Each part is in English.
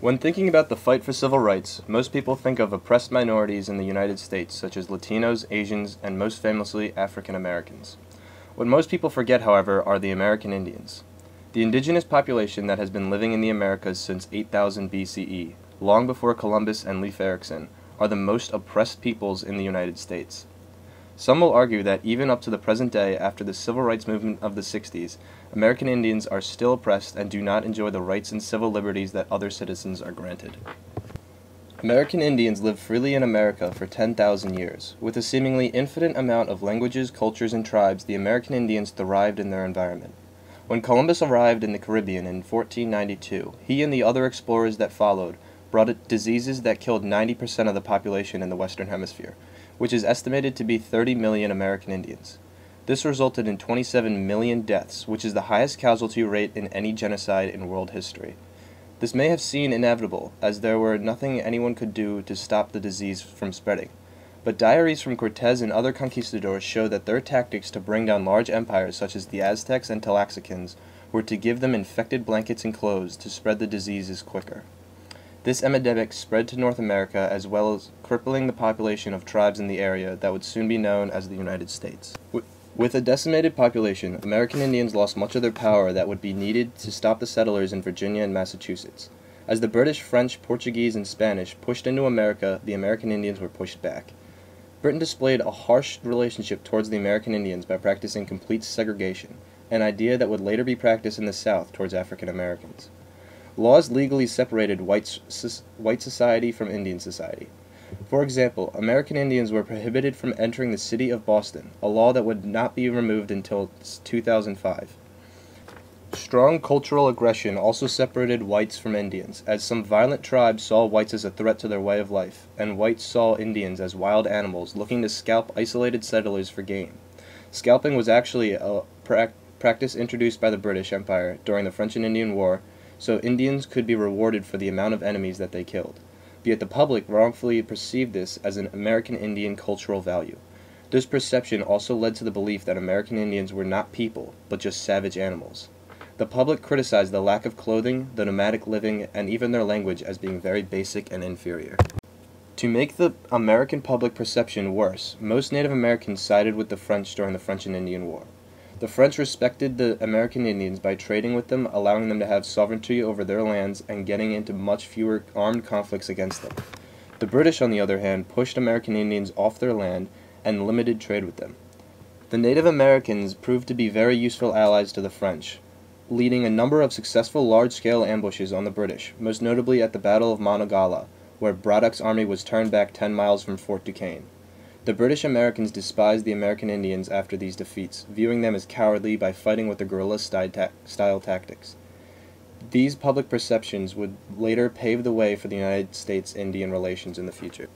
When thinking about the fight for civil rights, most people think of oppressed minorities in the United States, such as Latinos, Asians, and most famously African Americans. What most people forget, however, are the American Indians. The indigenous population that has been living in the Americas since 8000 BCE, long before Columbus and Leif Erikson, are the most oppressed peoples in the United States. Some will argue that even up to the present day, after the civil rights movement of the 60s, American Indians are still oppressed and do not enjoy the rights and civil liberties that other citizens are granted. American Indians lived freely in America for 10,000 years. With a seemingly infinite amount of languages, cultures, and tribes, the American Indians thrived in their environment. When Columbus arrived in the Caribbean in 1492, he and the other explorers that followed brought diseases that killed 90% of the population in the Western Hemisphere, which is estimated to be 30 million American Indians. This resulted in 27 million deaths, which is the highest casualty rate in any genocide in world history. This may have seemed inevitable, as there were nothing anyone could do to stop the disease from spreading. But diaries from Cortez and other conquistadors show that their tactics to bring down large empires such as the Aztecs and Tlaxicans were to give them infected blankets and clothes to spread the diseases quicker. This epidemic spread to North America as well as crippling the population of tribes in the area that would soon be known as the United States. With a decimated population, American Indians lost much of their power that would be needed to stop the settlers in Virginia and Massachusetts. As the British, French, Portuguese, and Spanish pushed into America, the American Indians were pushed back. Britain displayed a harsh relationship towards the American Indians by practicing complete segregation, an idea that would later be practiced in the South towards African Americans. Laws legally separated white society from Indian society. For example, American Indians were prohibited from entering the city of Boston, a law that would not be removed until 2005. Strong cultural aggression also separated whites from Indians, as some violent tribes saw whites as a threat to their way of life, and whites saw Indians as wild animals looking to scalp isolated settlers for gain. Scalping was actually a practice introduced by the British Empire during the French and Indian War, so Indians could be rewarded for the amount of enemies that they killed. Yet the public wrongfully perceived this as an American Indian cultural value. This perception also led to the belief that American Indians were not people, but just savage animals. The public criticized the lack of clothing, the nomadic living, and even their language as being very basic and inferior. To make the American public perception worse, most Native Americans sided with the French during the French and Indian War. The French respected the American Indians by trading with them, allowing them to have sovereignty over their lands, and getting into much fewer armed conflicts against them. The British, on the other hand, pushed American Indians off their land and limited trade with them. The Native Americans proved to be very useful allies to the French, leading a number of successful large-scale ambushes on the British, most notably at the Battle of Monongahela, where Braddock's army was turned back 10 miles from Fort Duquesne. The British Americans despised the American Indians after these defeats, viewing them as cowardly by fighting with the guerrilla-style tactics. These public perceptions would later pave the way for the United States-Indian relations in the future.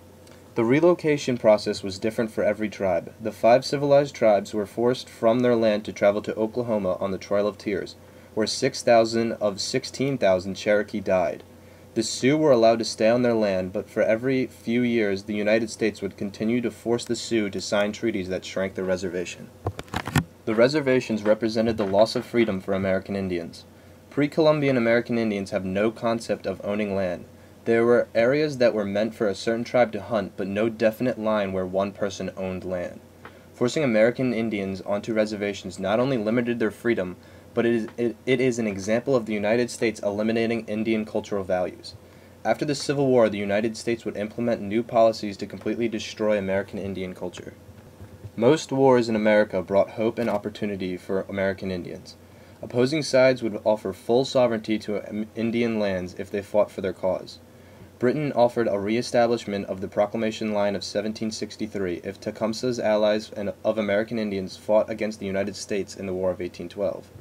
The relocation process was different for every tribe. The 5 civilized tribes were forced from their land to travel to Oklahoma on the Trail of Tears, where 6,000 of 16,000 Cherokee died. The Sioux were allowed to stay on their land, but for every few years the United States would continue to force the Sioux to sign treaties that shrank the reservation. The reservations represented the loss of freedom for American Indians. Pre-Columbian American Indians have no concept of owning land. There were areas that were meant for a certain tribe to hunt, but no definite line where one person owned land. Forcing American Indians onto reservations not only limited their freedom, but it is an example of the United States eliminating Indian cultural values. After the Civil War, the United States would implement new policies to completely destroy American Indian culture. Most wars in America brought hope and opportunity for American Indians. Opposing sides would offer full sovereignty to Indian lands if they fought for their cause. Britain offered a re-establishment of the Proclamation Line of 1763 if Tecumseh's allies of American Indians fought against the United States in the War of 1812.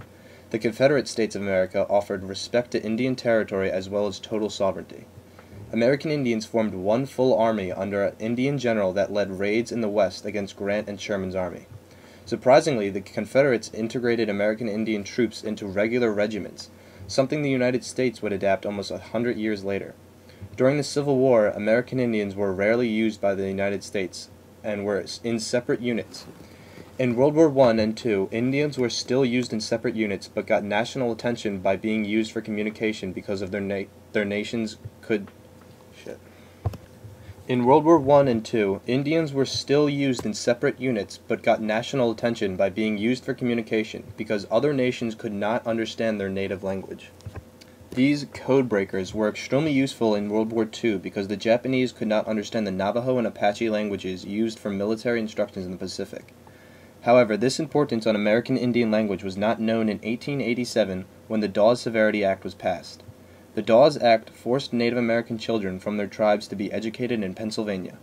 The Confederate States of America offered respect to Indian territory as well as total sovereignty. American Indians formed one full army under an Indian general that led raids in the West against Grant and Sherman's army. Surprisingly, the Confederates integrated American Indian troops into regular regiments, something the United States would adapt almost 100 years later. During the Civil War, American Indians were rarely used by the United States and were in separate units. In World War I and II, Indians were still used in separate units but got national attention by being used for communication because of their nations could... Shit. In World War I and II, Indians were still used in separate units but got national attention by being used for communication because other nations could not understand their native language. These code breakers were extremely useful in World War II because the Japanese could not understand the Navajo and Apache languages used for military instructions in the Pacific. However, this importance on American Indian language was not known in 1887 when the Dawes Severity Act was passed. The Dawes Act forced Native American children from their tribes to be educated in Pennsylvania.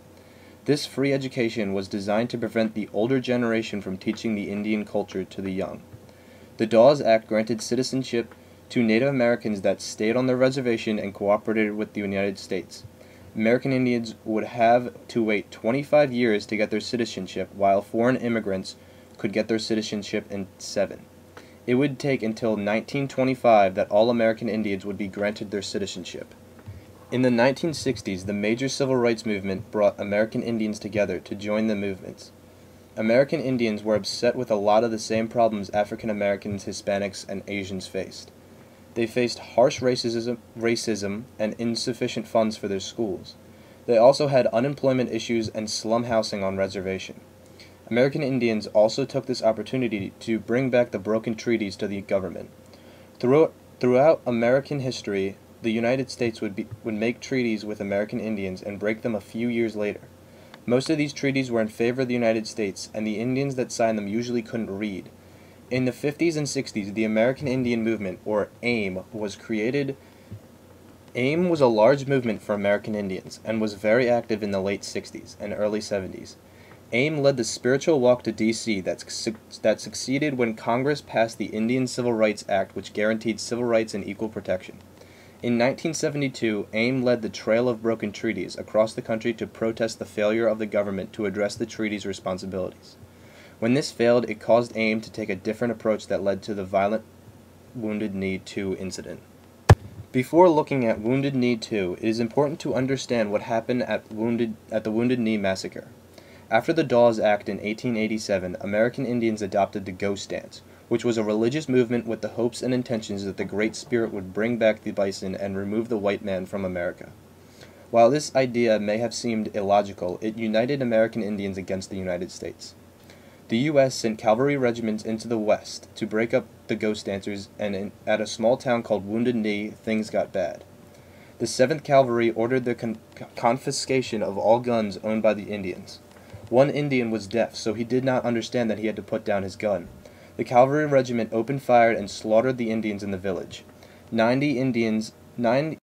This free education was designed to prevent the older generation from teaching the Indian culture to the young. The Dawes Act granted citizenship to Native Americans that stayed on their reservation and cooperated with the United States. American Indians would have to wait 25 years to get their citizenship, while foreign immigrants could get their citizenship in 7. It would take until 1925 that all American Indians would be granted their citizenship. In the 1960s, the major civil rights movement brought American Indians together to join the movements. American Indians were upset with a lot of the same problems African Americans, Hispanics, and Asians faced. They faced harsh racism and insufficient funds for their schools. They also had unemployment issues and slum housing on reservation. American Indians also took this opportunity to bring back the broken treaties to the government. Throughout American history, the United States would make treaties with American Indians and break them a few years later. Most of these treaties were in favor of the United States, and the Indians that signed them usually couldn't read. In the 50s and 60s, the American Indian Movement, or AIM, was created. AIM was a large movement for American Indians, and was very active in the late 60s and early 70s. AIM led the spiritual walk to D.C. that succeeded when Congress passed the Indian Civil Rights Act, which guaranteed civil rights and equal protection. In 1972, AIM led the Trail of Broken Treaties across the country to protest the failure of the government to address the treaty's responsibilities. When this failed, it caused AIM to take a different approach that led to the violent Wounded Knee 2 incident. Before looking at Wounded Knee 2, it is important to understand what happened at the Wounded Knee Massacre. After the Dawes Act in 1887, American Indians adopted the Ghost Dance, which was a religious movement with the hopes and intentions that the Great Spirit would bring back the bison and remove the white man from America. While this idea may have seemed illogical, it united American Indians against the United States. The U.S. sent cavalry regiments into the West to break up the Ghost Dancers, and at a small town called Wounded Knee, things got bad. The 7th Cavalry ordered the confiscation of all guns owned by the Indians. One Indian was deaf, so he did not understand that he had to put down his gun. The cavalry regiment opened fire and slaughtered the Indians in the village. 9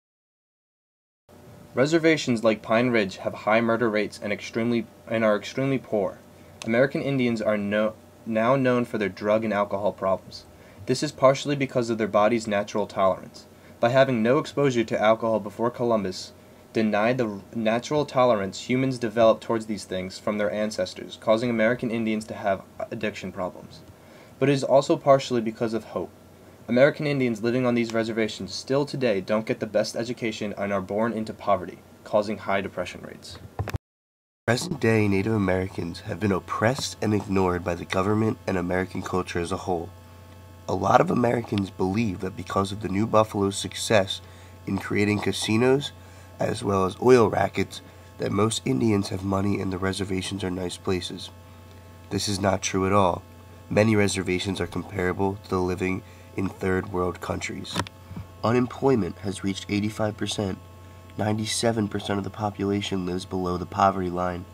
Reservations like Pine Ridge have high murder rates and are extremely poor. American Indians are now known for their drug and alcohol problems. This is partially because of their body's natural tolerance. By having no exposure to alcohol before Columbus denied the natural tolerance humans developed towards these things from their ancestors, causing American Indians to have addiction problems. But it is also partially because of hope. American Indians living on these reservations still today don't get the best education and are born into poverty, causing high depression rates. Present-day Native Americans have been oppressed and ignored by the government and American culture as a whole. A lot of Americans believe that because of the New Buffalo's success in creating casinos, as well as oil rackets, that most Indians have money and the reservations are nice places. This is not true at all. Many reservations are comparable to the living in third world countries. Unemployment has reached 85%. 97% of the population lives below the poverty line.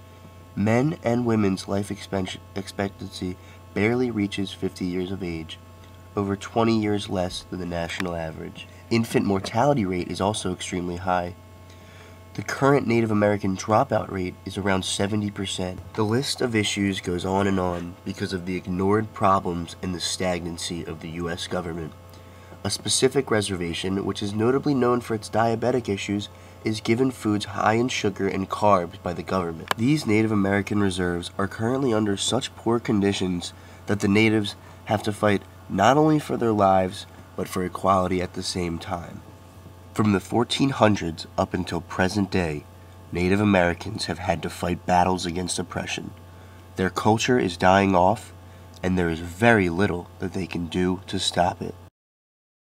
Men and women's life expectancy barely reaches 50 years of age, over 20 years less than the national average. Infant mortality rate is also extremely high. The current Native American dropout rate is around 70%. The list of issues goes on and on because of the ignored problems and the stagnancy of the U.S. government. A specific reservation, which is notably known for its diabetic issues, is given foods high in sugar and carbs by the government. These Native American reserves are currently under such poor conditions that the natives have to fight not only for their lives, but for equality at the same time. From the 1400s up until present day, Native Americans have had to fight battles against oppression. Their culture is dying off, and there is very little that they can do to stop it.